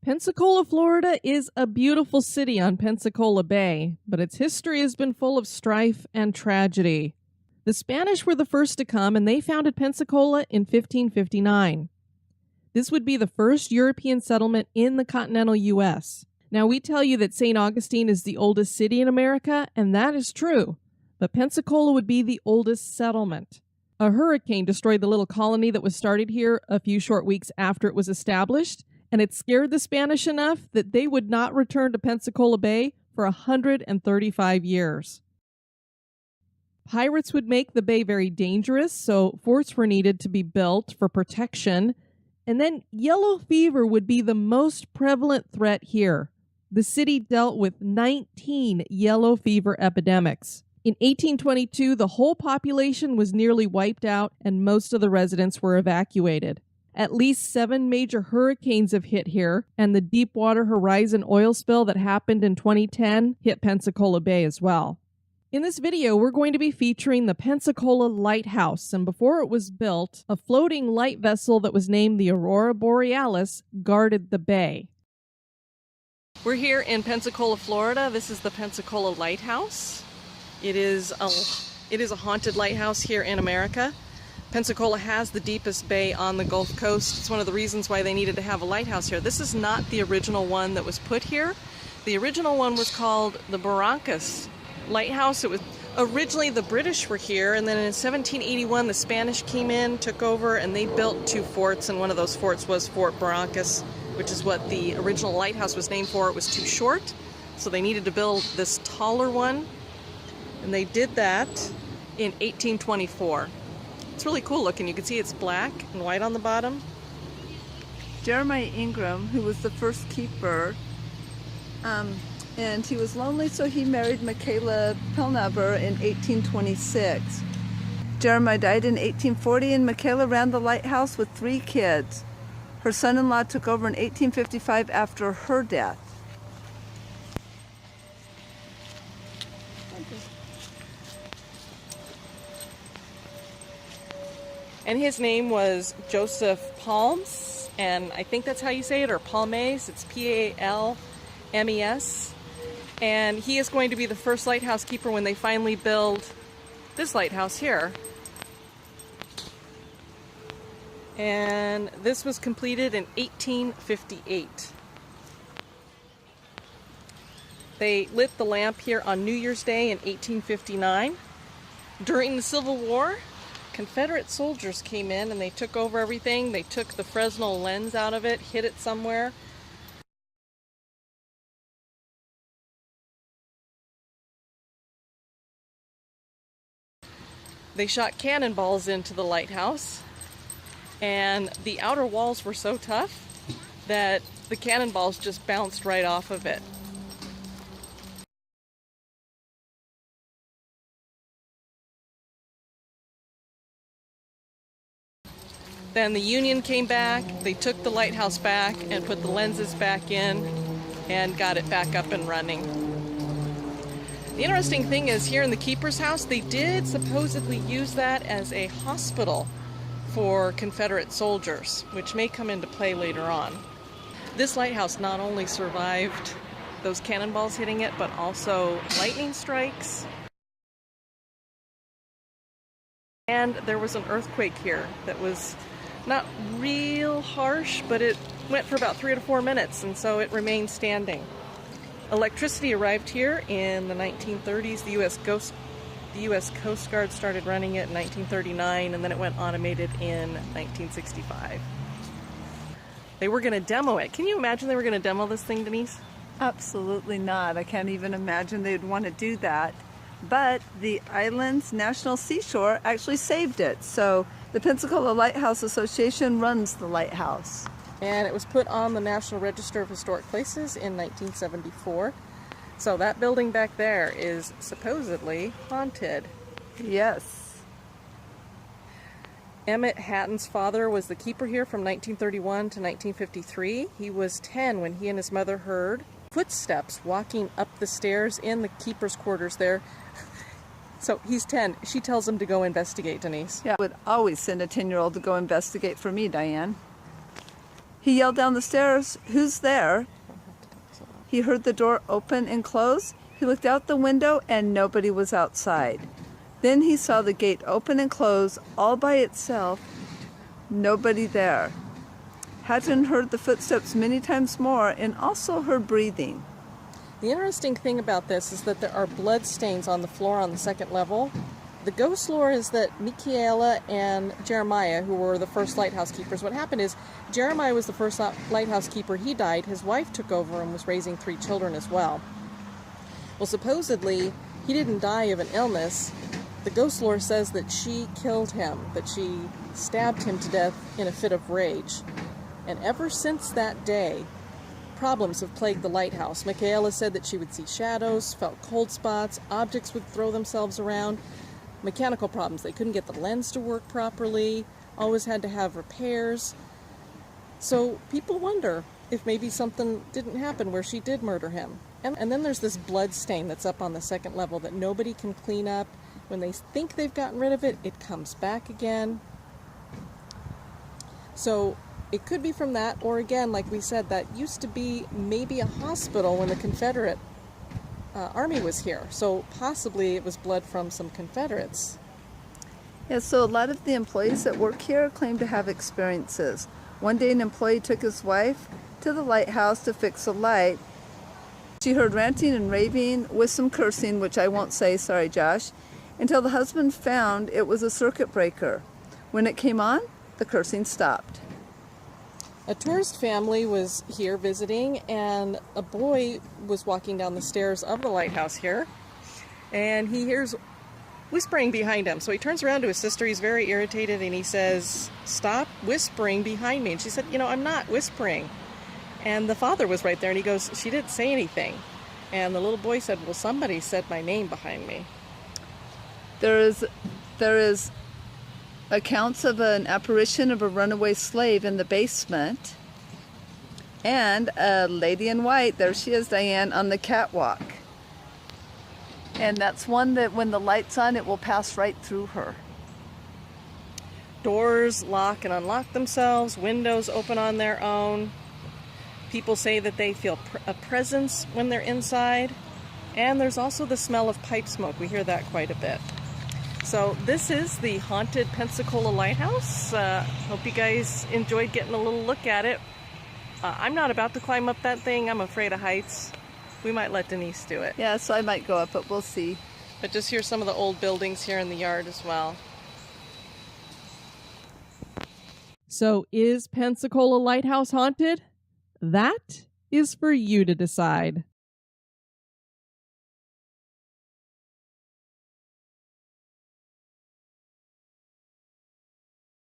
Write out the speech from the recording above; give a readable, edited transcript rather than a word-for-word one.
Pensacola, Florida is a beautiful city on Pensacola Bay, but its history has been full of strife and tragedy. The Spanish were the first to come, and they founded Pensacola in 1559. This would be the first European settlement in the continental U.S. Now, we tell you that St. Augustine is the oldest city in America, and that is true, but Pensacola would be the oldest settlement. A hurricane destroyed the little colony that was started here a few short weeks after it was established, and it scared the Spanish enough that they would not return to Pensacola Bay for 135 years. Pirates would make the bay very dangerous, so forts were needed to be built for protection. And then yellow fever would be the most prevalent threat here. The city dealt with 19 yellow fever epidemics. In 1822, the whole population was nearly wiped out and most of the residents were evacuated. At least 7 major hurricanes have hit here, and the Deepwater Horizon oil spill that happened in 2010 hit Pensacola Bay as well. In this video, we're going to be featuring the Pensacola Lighthouse, and before it was built, a floating light vessel that was named the Aurora Borealis guarded the bay. We're here in Pensacola, Florida. This is the Pensacola Lighthouse. It is a haunted lighthouse here in America. Pensacola has the deepest bay on the Gulf Coast. It's one of the reasons why they needed to have a lighthouse here. This is not the original one that was put here. The original one was called the Barrancas Lighthouse. It was originally the British were here, and then in 1781 the Spanish came in, took over, and they built 2 forts, and one of those forts was Fort Barrancas, which is what the original lighthouse was named for. It was too short, so they needed to build this taller one, and they did that in 1824. It's really cool looking. You can see it's black and white on the bottom. Jeremiah Ingram, who was the first keeper, and he was lonely, so he married Michaela Pelnaber in 1826. Jeremiah died in 1840, and Michaela ran the lighthouse with 3 kids. Her son-in-law took over in 1855 after her death. And his name was Joseph Palmes, and I think that's how you say it, or Palmes. It's P-A-L-M-E-S. And he is going to be the first lighthouse keeper when they finally build this lighthouse here. And this was completed in 1858. They lit the lamp here on New Year's Day in 1859. During the Civil War, Confederate soldiers came in and they took over everything. They took the Fresnel lens out of it, hid it somewhere. They shot cannonballs into the lighthouse, and the outer walls were so tough that the cannonballs just bounced right off of it. Then the Union came back, they took the lighthouse back and put the lenses back in and got it back up and running. The interesting thing is, here in the keeper's house, they did supposedly use that as a hospital for Confederate soldiers, which may come into play later on. This lighthouse not only survived those cannonballs hitting it, but also lightning strikes. And there was an earthquake here that was not real harsh, but it went for about 3 to 4 minutes, and so it remained standing. Electricity arrived here in the 1930s. The U.S. Coast Guard started running it in 1939, and then it went automated in 1965. They were going to demo it. Can you imagine they were going to demo this thing, Denise? Absolutely not. I can't even imagine they'd want to do that. But the island's National Seashore actually saved it. So the Pensacola Lighthouse Association runs the lighthouse. And it was put on the National Register of Historic Places in 1974. So that building back there is supposedly haunted. Yes. Emmett Hatton's father was the keeper here from 1931 to 1953. He was 10 when he and his mother heard footsteps walking up the stairs in the keeper's quarters there. So he's 10. She tells him to go investigate, Denise. Yeah, I would always send a 10-year-old to go investigate for me, Diane. He yelled down the stairs, "Who's there?" He heard the door open and close. He looked out the window and nobody was outside. Then he saw the gate open and close all by itself. Nobody there. Hatton heard the footsteps many times more and also heard breathing. The interesting thing about this is that there are blood stains on the floor on the second level. The ghost lore is that Michaela and Jeremiah, who were the first lighthouse keepers, what happened is Jeremiah was the first lighthouse keeper. He died. His wife took over and was raising 3 children as well. Well, supposedly, he didn't die of an illness. The ghost lore says that she killed him, that she stabbed him to death in a fit of rage. And ever since that day, problems have plagued the lighthouse. Michaela said that she would see shadows, felt cold spots, objects would throw themselves around. Mechanical problems. They couldn't get the lens to work properly, always had to have repairs. So people wonder if maybe something didn't happen where she did murder him. And then there's this blood stain that's up on the second level that nobody can clean up. When they think they've gotten rid of it, it comes back again. So it could be from that, or again, like we said, that used to be maybe a hospital when the Confederate army was here. So possibly it was blood from some Confederates. Yeah, so a lot of the employees that work here claim to have experiences. One day an employee took his wife to the lighthouse to fix a light. She heard ranting and raving with some cursing, which I won't say, sorry Josh, until the husband found it was a circuit breaker. When it came on, the cursing stopped. A tourist family was here visiting, and a boy was walking down the stairs of the lighthouse here, and he hears whispering behind him. So he turns around to his sister. He's very irritated, and he says, "Stop whispering behind me." And she said, "I'm not whispering." And the father was right there, and he goes, "She didn't say anything." And the little boy said, "Well, somebody said my name behind me." There is accounts of an apparition of a runaway slave in the basement, and a lady in white, there she is, Diane, on the catwalk. And that's one that when the light's on, it will pass right through her. Doors lock and unlock themselves, windows open on their own. People say that they feel a presence when they're inside, and there's also the smell of pipe smoke. We hear that quite a bit. So this is the haunted Pensacola Lighthouse. Hope you guys enjoyed getting a little look at it. I'm not about to climb up that thing. I'm afraid of heights. We might let Denise do it. Yeah, so I might go up, but we'll see. But just here's some of the old buildings here in the yard as well. So is Pensacola Lighthouse haunted? That is for you to decide.